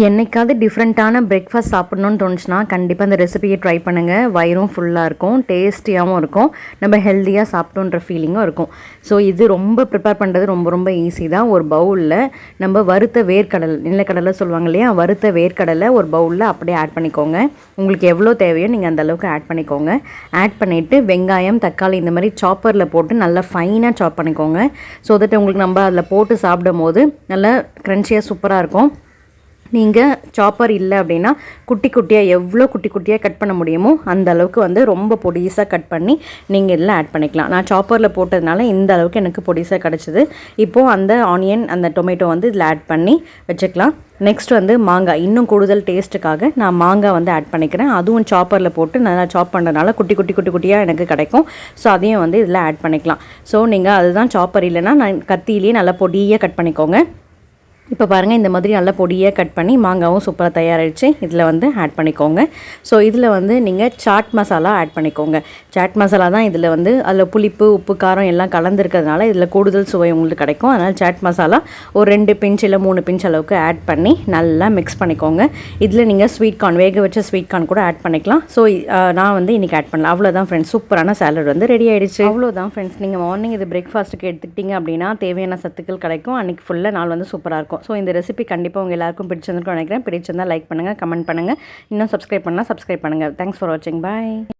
என்னைக்காவது டிஃப்ரெண்ட்டான பிரேக்ஃபாஸ்ட் சாப்பிட்ணுன்னு தோணுச்சுன்னா கண்டிப்பாக அந்த ரெசிபியை ட்ரை பண்ணுங்கள். வயிறும் ஃபுல்லாக இருக்கும், டேஸ்டியாகவும் இருக்கும், நம்ம ஹெல்த்தியாக சாப்பிட்டோன்ற ஃபீலிங்கும் இருக்கும். ஸோ இது ரொம்ப ப்ரிப்பேர் பண்ணுறது ரொம்ப ரொம்ப ஈஸி தான். ஒரு பவுலில் நம்ம வறுத்த வேர்க்கடலை, நிலக்கடலை சொல்லுவாங்க இல்லையா, வறுத்த வேர்க்கடலை ஒரு பவுலில் அப்படியே ஆட் பண்ணிக்கோங்க. உங்களுக்கு எவ்வளோ தேவையோ நீங்கள் அந்தளவுக்கு ஆட் பண்ணிக்கோங்க. ஆட் பண்ணிவிட்டு வெங்காயம், தக்காளி இந்த மாதிரி சாப்பரில் போட்டு நல்லா ஃபைனாக சாப் பண்ணிக்கோங்க. ஸோ தட் உங்களுக்கு நம்ம அதில் போட்டு சாப்பிடும் போது நல்லா க்ரன்ச்சியாக சூப்பராக இருக்கும். நீங்கள் சாப்பர் இல்லை அப்படின்னா குட்டி குட்டியாக எவ்வளோ குட்டி குட்டியாக கட் பண்ண முடியுமோ அந்த அளவுக்கு வந்து ரொம்ப பொடிசாக கட் பண்ணி நீங்கள் இதில் ஆட் பண்ணிக்கலாம். நான் சாப்பரில் போட்டதுனால இந்த அளவுக்கு எனக்கு பொடிசாக கிடச்சிது. இப்போது அந்த ஆனியன், அந்த டொமேட்டோ வந்து இதில் ஆட் பண்ணி வச்சுக்கலாம். நெக்ஸ்ட் வந்து மாங்காய், இன்னும் கூடுதல் டேஸ்ட்டுக்காக நான் மாங்காய் வந்து ஆட் பண்ணிக்கிறேன். அதுவும் சாப்பரில் போட்டு நல்லா சாப் பண்ணுறதுனால குட்டி குட்டி குட்டி குட்டியாக எனக்கு கிடைக்கும். ஸோ அதையும் வந்து இதில் ஆட் பண்ணிக்கலாம். ஸோ நீங்கள் அதுதான் சாப்பர் இல்லைன்னா நான் கத்தியிலேயே நல்லா பொடியாக கட் பண்ணிக்கோங்க. இப்போ பாருங்கள், இந்த மாதிரி நல்லா பொடியாக கட் பண்ணி மாங்காவும் சூப்பராக தயாராகிடுச்சு. இதில் வந்து ஆட் பண்ணிக்கோங்க. ஸோ இதில் வந்து நீங்கள் சாட் மசாலா ஆட் பண்ணிக்கோங்க. சாட் மசாலா தான் இதில் வந்து அதில் புளிப்பு, உப்பு, காரம் எல்லாம் கலந்துருக்கிறதுனால இதில் கூடுதல் சுவை உங்களுக்கு கிடைக்கும். அதனால் சாட் மசாலா ஒரு 2 பிஞ்ச் இல்லை 3 பிஞ்ச் அளவுக்கு ஆட் பண்ணி நல்லா மிக்ஸ் பண்ணிக்கோங்க. இதில் நீங்கள் ஸ்வீட் கார்ன், வேக வச்ச ஸ்வீட் கார்ன் கூட ஆட் பண்ணிக்கலாம். ஸோ நான் வந்து இன்றைக்கி ஆட் பண்ணல. அவ்வளோதான் ஃப்ரெண்ட்ஸ், சூப்பரான சாலட் வந்து ரெடி ஆகிடுச்சு. அவ்வளோதான் ஃப்ரெண்ட்ஸ், நீங்கள் மார்னிங் இது பிரேக்ஃபாஸ்ட்டுக்கு எடுத்துக்கிட்டிங்க அப்படின்னா தேவையான சத்துக்கள் கிடைக்கும். அன்றைக்கி ஃபுல்லாக நாள் வந்து சூப்பராக இருக்கும். ஸோ இந்த ரெசிபி கண்டிப்பாக உங்கள் எல்லாருக்கும் பிடிச்சிருந்துருக்கும் நினைக்கிறேன். பிடிச்சிருந்தால் லைக் பண்ணுங்கள், கமெண்ட் பண்ணுங்கள், இன்னும் சப்ஸ்கிரைப் பண்ணால் சப்ஸ்கிரைப் பண்ணுங்கள். தேங்க்ஸ் ஃபார் வாட்சிங். பாய்.